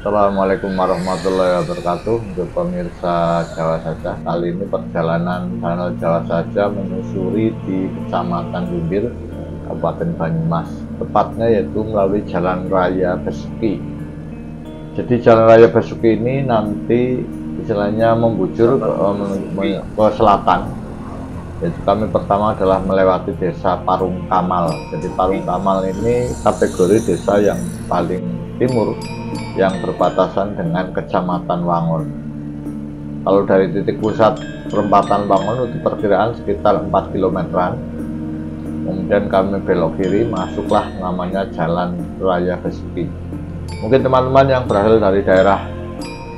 Assalamualaikum warahmatullahi wabarakatuh. Untuk pemirsa Jawa Saja, kali ini perjalanan channel Jawa Saja menyusuri di Kecamatan Lumbir, Kabupaten Banyumas, tepatnya yaitu melalui Jalan Raya Besuki. Jadi Jalan Raya Besuki ini nanti istilahnya membujur ke selatan. Jadi kami pertama adalah melewati desa Parung Kamal. Jadi Parung Kamal ini kategori desa yang paling timur yang berbatasan dengan Kecamatan Wangun. Kalau dari titik pusat perempatan Wangun itu perkiraan sekitar 4 kilometeran. Kemudian kami belok kiri, masuklah namanya Jalan Raya Besuki. Mungkin teman-teman yang berasal dari daerah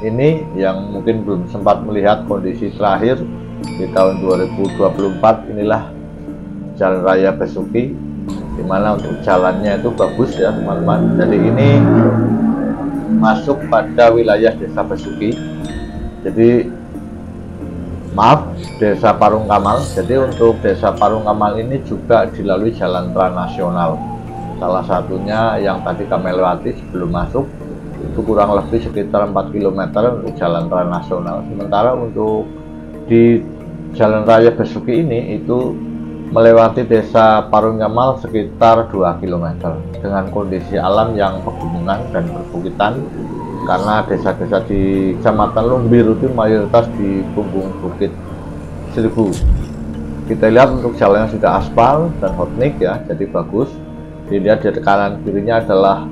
ini yang mungkin belum sempat melihat kondisi terakhir di tahun 2024, inilah Jalan Raya Besuki, dimana untuk jalannya itu bagus ya teman-teman. Jadi ini masuk pada wilayah desa Besuki, jadi maaf, desa Parung Kamal. Jadi untuk desa Parung Kamal ini juga dilalui jalan transnasional. Salah satunya yang tadi kami lewati sebelum masuk itu kurang lebih sekitar 4 km untuk jalan transnasional. Sementara untuk di Jalan Raya Besuki ini itu melewati desa Parung Kamal sekitar 2 km dengan kondisi alam yang pegunungan dan perbukitan, karena desa-desa di Kecamatan Lumbir itu mayoritas di punggung Bukit Seribu. Kita lihat untuk jalannya sudah aspal dan hotnik ya, jadi bagus. Dilihat di kanan kirinya adalah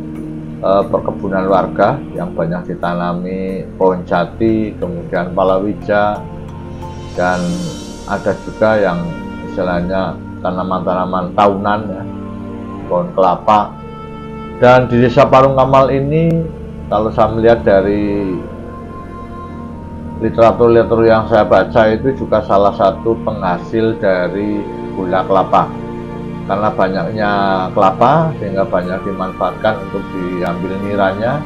perkebunan warga yang banyak ditanami pohon jati, kemudian palawija, dan ada juga yang istilahnya tanaman-tanaman tahunan ya, pohon kelapa. Dan di desa Parung Kamal ini kalau saya melihat dari literatur yang saya baca itu juga salah satu penghasil dari gula kelapa, karena banyaknya kelapa sehingga banyak dimanfaatkan untuk diambil niranya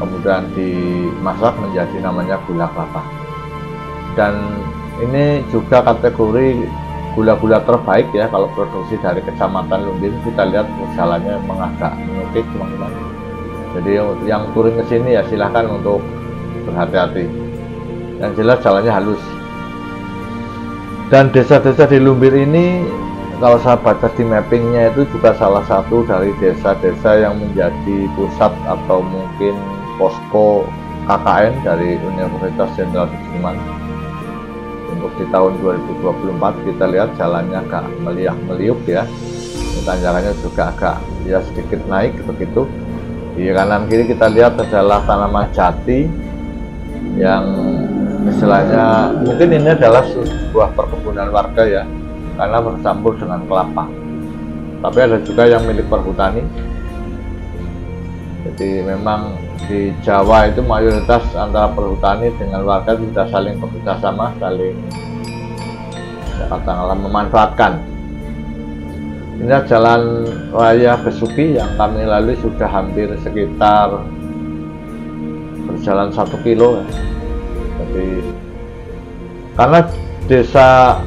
kemudian dimasak menjadi namanya gula kelapa. Dan ini juga kategori gula-gula terbaik ya kalau produksi dari Kecamatan Lumbir. Kita lihat jalannya mengagak mengukik teman-teman. Jadi yang turun ke sini ya silahkan untuk berhati-hati. Yang jelas jalannya halus. Dan desa-desa di Lumbir ini kalau saya baca di mappingnya itu juga salah satu dari desa-desa yang menjadi pusat atau mungkin posko KKN dari Universitas Jenderal Sudirman. Untuk di tahun 2024 kita lihat jalannya agak meliuk ya, tanjakannya juga agak ya sedikit naik begitu. Di kanan kiri kita lihat adalah tanaman jati yang istilahnya mungkin ini adalah sebuah perkebunan warga ya, karena bercampur dengan kelapa. Tapi ada juga yang milik perhutani. Jadi memang di Jawa itu mayoritas antara perhutani dengan warga sudah saling bekerja sama, saling katakanlah memanfaatkan. Ini Jalan Raya Besuki yang kami lalui sudah hampir sekitar berjalan 1 kilo ya. Jadi karena desa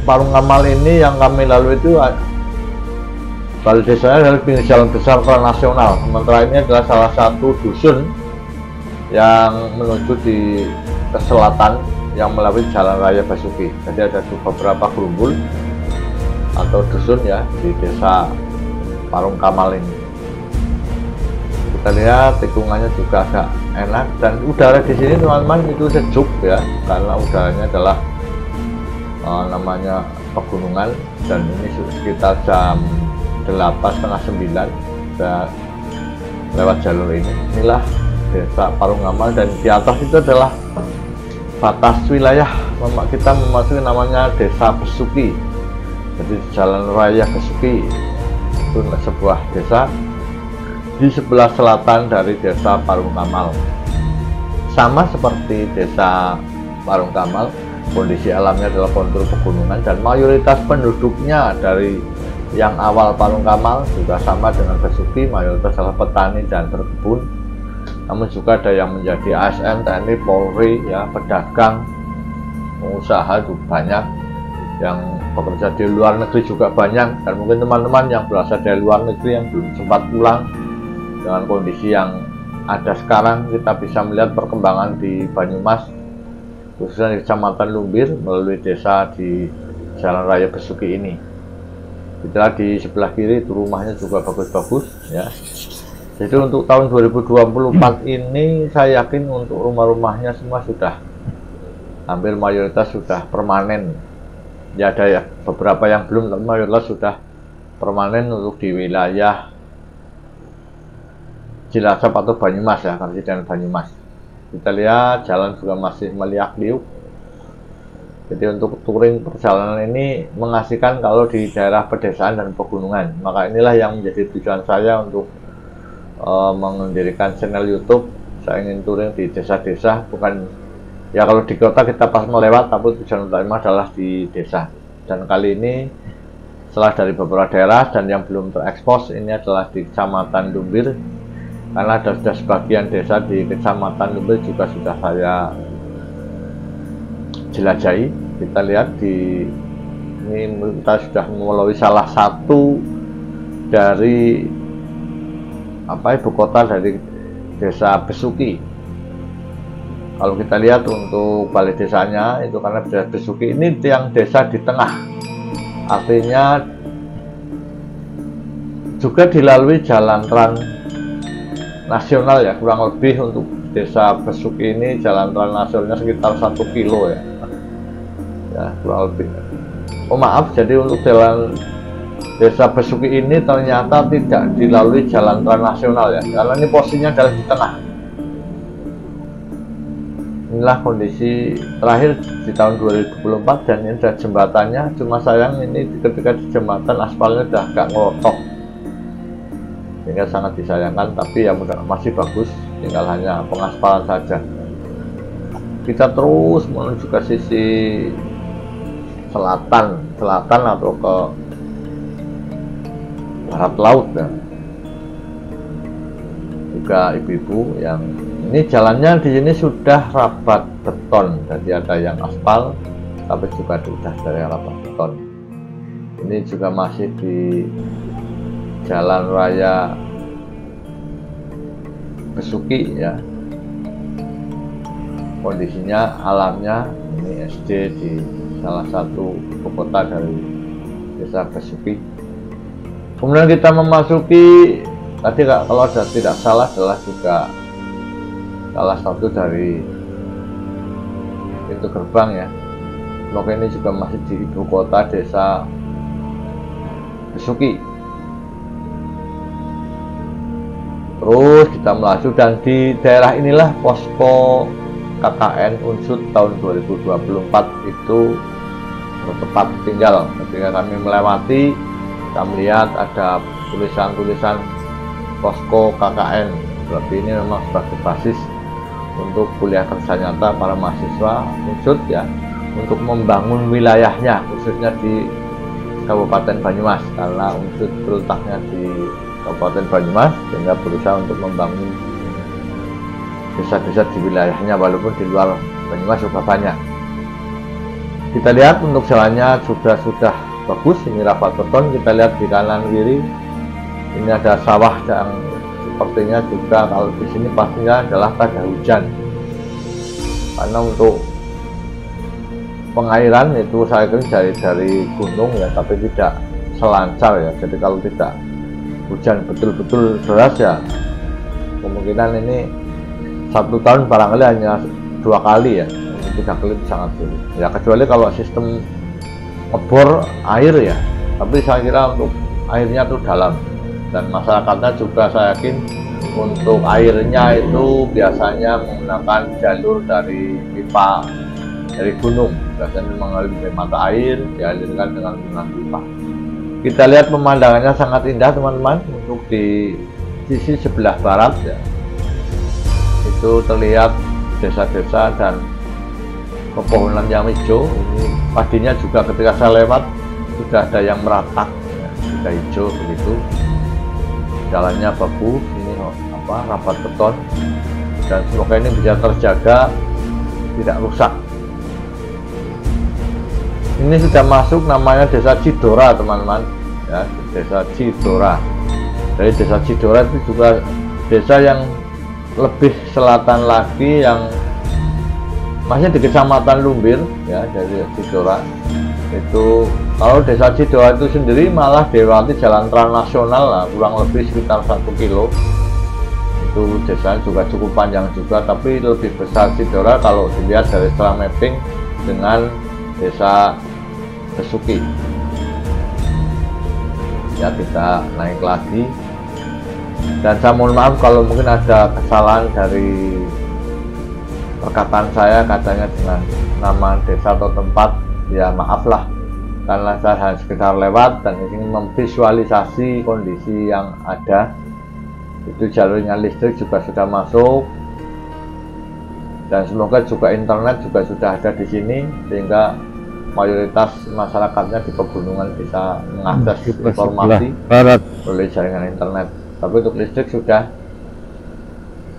Parung Kamal ini yang kami lalui itu balai desanya adalah pinggir jalan besar transnasional, sementara ini adalah salah satu dusun yang menuju ke selatan yang melalui Jalan Raya Besuki. Jadi ada beberapa gerumbul atau dusun ya di desa Parung Kamal ini. Kita lihat tikungannya juga agak enak, dan udara di sini teman-teman itu sejuk ya, karena udaranya adalah namanya pegunungan. Dan ini sekitar jam 8:30-9 sudah lewat jalur ini. Inilah desa Parung Kamal, dan di atas itu adalah batas wilayah kita memasuki namanya desa Besuki. Jadi Jalan Raya Besuki itu sebuah desa di sebelah selatan dari desa Parung Kamal. Sama seperti desa Parung Kamal, kondisi alamnya adalah kontur pegunungan, dan mayoritas penduduknya dari yang awal Parung Kamal juga sama dengan Besuki, mayoritas adalah petani dan berkebun. Namun juga ada yang menjadi ASN, TNI, Polri, ya, pedagang, pengusaha juga banyak, yang bekerja di luar negeri juga banyak. Dan mungkin teman-teman yang berasal dari luar negeri yang belum sempat pulang dengan kondisi yang ada sekarang, kita bisa melihat perkembangan di Banyumas, khususnya di Kecamatan Lumbir melalui desa di Jalan Raya Besuki ini. Kita di sebelah kiri itu rumahnya juga bagus-bagus ya. Jadi untuk tahun 2024 ini saya yakin untuk rumah-rumahnya semua sudah hampir mayoritas sudah permanen. Ya ada ya beberapa yang belum, tapi mayoritas sudah permanen untuk di wilayah Cilacap atau Banyumas ya, Kabupaten Banyumas. Kita lihat jalan juga masih meliak-liuk. Jadi untuk touring perjalanan ini mengasihkan kalau di daerah pedesaan dan pegunungan. Maka inilah yang menjadi tujuan saya untuk mendirikan channel YouTube. Saya ingin touring di desa-desa, bukan ya kalau di kota kita pas melewat, tapi tujuan utama adalah di desa. Dan kali ini setelah dari beberapa daerah dan yang belum terekspos, ini adalah di Kecamatan Lumbir. Karena ada sudah sebagian desa di Kecamatan Lumbir juga sudah saya jelajahi. Kita lihat di ini kita sudah melalui salah satu dari ibu kota dari desa Besuki. Kalau kita lihat untuk balai desanya itu, karena desa Besuki ini yang desa di tengah, artinya juga dilalui jalan trans nasional ya, kurang lebih untuk desa Besuki ini jalan trans nasionalnya sekitar 1 kilo ya, kurang lebih. Oh maaf, jadi untuk jalan desa Besuki ini ternyata tidak dilalui jalan trans nasional ya, karena ini posisinya adalah di tengah. Inilah kondisi terakhir di tahun 2024 dan ini ada jembatannya, cuma sayang ini ketika di jembatan aspalnya udah agak ngelotok, sehingga sangat disayangkan, tapi ya masih bagus, tinggal hanya pengaspalan saja. Kita terus menuju ke sisi selatan atau ke barat laut ya. Juga ibu-ibu yang ini jalannya di sini sudah rapat beton, jadi ada yang aspal, tapi juga sudah ada yang rapat beton. Ini juga masih di Jalan Raya Besuki ya. Kondisinya alamnya ini SD di salah satu ibu kota dari desa Besuki. Kemudian kita memasuki tadi kalau tidak salah adalah juga salah satu dari pintu gerbang ya. Semoga ini juga masih di ibu kota desa Besuki. Terus kita melaju dan di daerah inilah posko KKN Unsut tahun 2024 itu bertempat tinggal. Ketika kami melewati, kita melihat ada tulisan-tulisan posko KKN. Berarti ini memang sebagai basis untuk kuliah kerja nyata para mahasiswa Unsut ya, untuk membangun wilayahnya khususnya di Kabupaten Banyumas, karena Unsut terletaknya di Kabupaten Banyumas, sehingga berusaha untuk membangun desa-desa di wilayahnya walaupun di luar Banyumas juga banyak. Kita lihat untuk jalannya sudah bagus, ini rapat beton. Kita lihat di kanan kiri ini ada sawah yang sepertinya juga kalau di sini pastinya adalah pada hujan, karena untuk pengairan itu saya kira dari gunung ya, tapi tidak selancar ya. Jadi kalau tidak hujan betul-betul deras ya, kemungkinan ini 1 tahun barangkali hanya 2 kali ya, 3 kali sangat sulit ya, kecuali kalau sistem ngebor air ya. Tapi saya kira untuk airnya itu dalam, dan masyarakatnya juga saya yakin untuk airnya itu biasanya menggunakan jalur dari pipa dari gunung, biasanya mengalir dari mata air dialirkan dengan pipa. Kita lihat pemandangannya sangat indah teman-teman. Untuk di sisi sebelah barat ya, itu terlihat desa-desa dan pepohonan yang hijau. Ini padinya juga ketika saya lewat sudah ada yang meratak ya, sudah hijau begitu. Jalannya bagus, ini rapat beton, dan semoga ini bisa terjaga tidak rusak. Ini sudah masuk namanya desa Cidora teman-teman ya, desa Cidora. Dari desa Cidora itu juga desa yang lebih selatan lagi yang masih di Kecamatan Lumbir ya, dari Cidora. Itu kalau desa Cidora itu sendiri malah dilewati jalan transnasional lah, kurang lebih sekitar 1 kilo. Itu desa juga cukup panjang juga, tapi lebih besar Cidora kalau dilihat dari setelah mapping dengan desa Besuki. Ya, kita naik lagi, dan saya mohon maaf kalau mungkin ada kesalahan dari perkataan saya, katanya dengan nama desa atau tempat, ya maaflah, karena saya hanya sekedar lewat dan ingin memvisualisasi kondisi yang ada. Itu jalurnya listrik juga sudah masuk, dan semoga juga internet juga sudah ada di sini, sehingga mayoritas masyarakatnya di pegunungan bisa mengakses informasi oleh jaringan internet. Tapi untuk listrik sudah.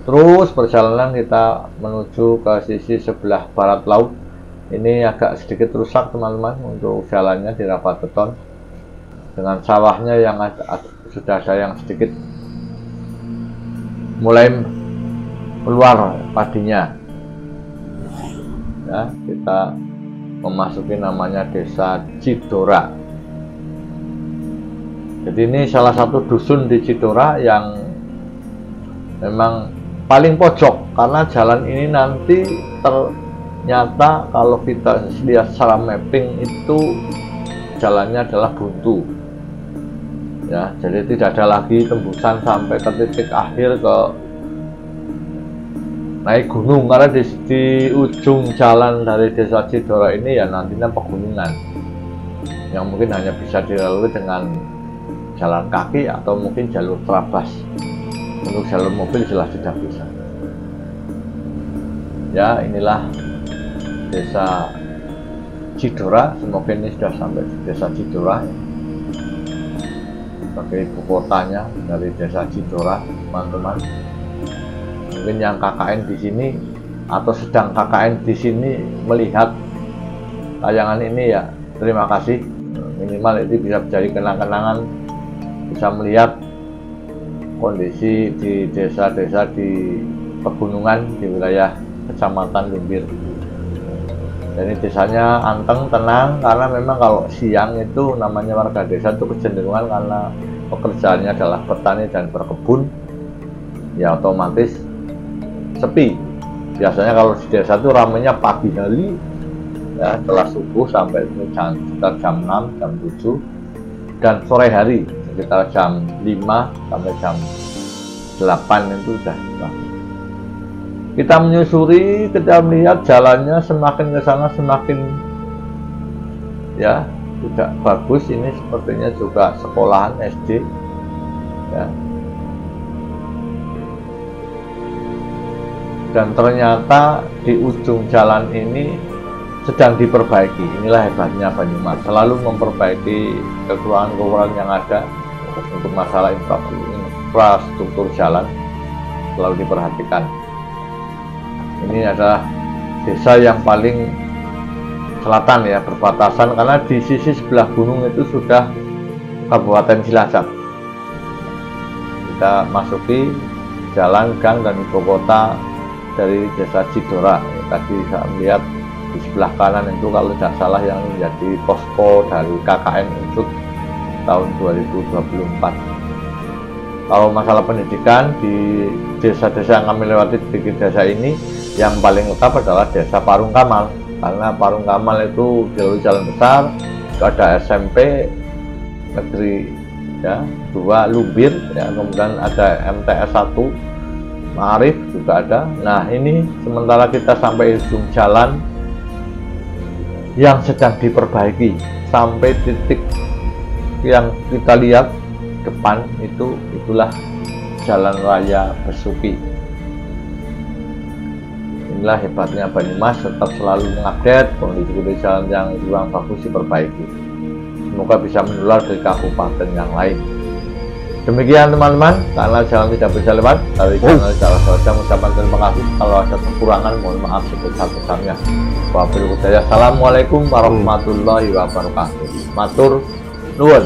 Terus perjalanan kita menuju ke sisi sebelah barat laut. Ini agak sedikit rusak teman-teman untuk jalannya di rapat beton, dengan sawahnya yang sudah ada yang sedikit mulai keluar padinya. Ya, kita memasuki namanya desa Cidora. Jadi ini salah satu dusun di Cidora yang memang paling pojok, karena jalan ini nanti ternyata kalau kita lihat secara mapping itu jalannya adalah buntu ya, jadi tidak ada lagi tembusan sampai ke titik akhir ke naik gunung, karena di ujung jalan dari desa Cidora ini ya nantinya pegunungan yang mungkin hanya bisa dilalui dengan jalan kaki atau mungkin jalur terabas. Untuk jalur mobil jelas tidak bisa. Ya, inilah desa Cidora. Semoga ini sudah sampai di desa Cidora sebagai ibu kotanya dari desa Cidora, teman-teman. Mungkin yang KKN di sini atau sedang KKN di sini melihat tayangan ini, ya terima kasih. Minimal itu bisa menjadi kenang-kenangan, bisa melihat kondisi di desa-desa di pegunungan di wilayah Kecamatan Lumbir. Jadi desanya anteng, tenang, karena memang kalau siang itu namanya warga desa itu kecenderungan karena pekerjaannya adalah petani dan berkebun, ya otomatis sepi. Biasanya kalau di desa itu ramainya pagi hari ya, setelah subuh sampai sekitar jam 6, jam 7, dan sore hari sekitar jam 5 sampai jam 8 itu sudah. Kita menyusuri, kita melihat jalannya semakin ke sana semakin ya tidak bagus. Ini sepertinya juga sekolahan SD ya. Dan ternyata di ujung jalan ini sedang diperbaiki. Inilah hebatnya Banyumas, selalu memperbaiki kekurangan-kekurangan yang ada. Untuk masalah infrastruktur jalan selalu diperhatikan. Ini adalah desa yang paling selatan ya, berbatasan, karena di sisi sebelah gunung itu sudah Kabupaten Cilacap. Kita masuki jalan gang dan ibu kota dari desa Cidora. Tadi saya melihat di sebelah kanan itu kalau tidak salah yang menjadi posko dari KKN Unsut tahun 2024. Kalau masalah pendidikan di desa-desa yang kami lewati di desa ini, yang paling utama adalah desa Parung Kamal, karena Parung Kamal itu jalur jalan besar, itu ada SMP negeri ya 2 Lumbir ya, kemudian ada MTS 1 Ma'arif juga ada. Nah, ini sementara kita sampai ujung jalan yang sedang diperbaiki sampai titik yang kita lihat depan itulah jalan raya Besuki. Inilah hebatnya Banyumas, tetap selalu mengupdate kondisi jalan yang kurang bagus diperbaiki. Semoga bisa menular dari kabupaten yang lain. Demikian teman-teman, karena jalan tidak bisa lewat dari channel Jalan Saja, mengucapkan terima kasih. Kalau ada kekurangan mohon maaf sebesar-besarnya. Wabillahi hidayah. Assalamualaikum warahmatullahi wabarakatuh. Matur nuwun.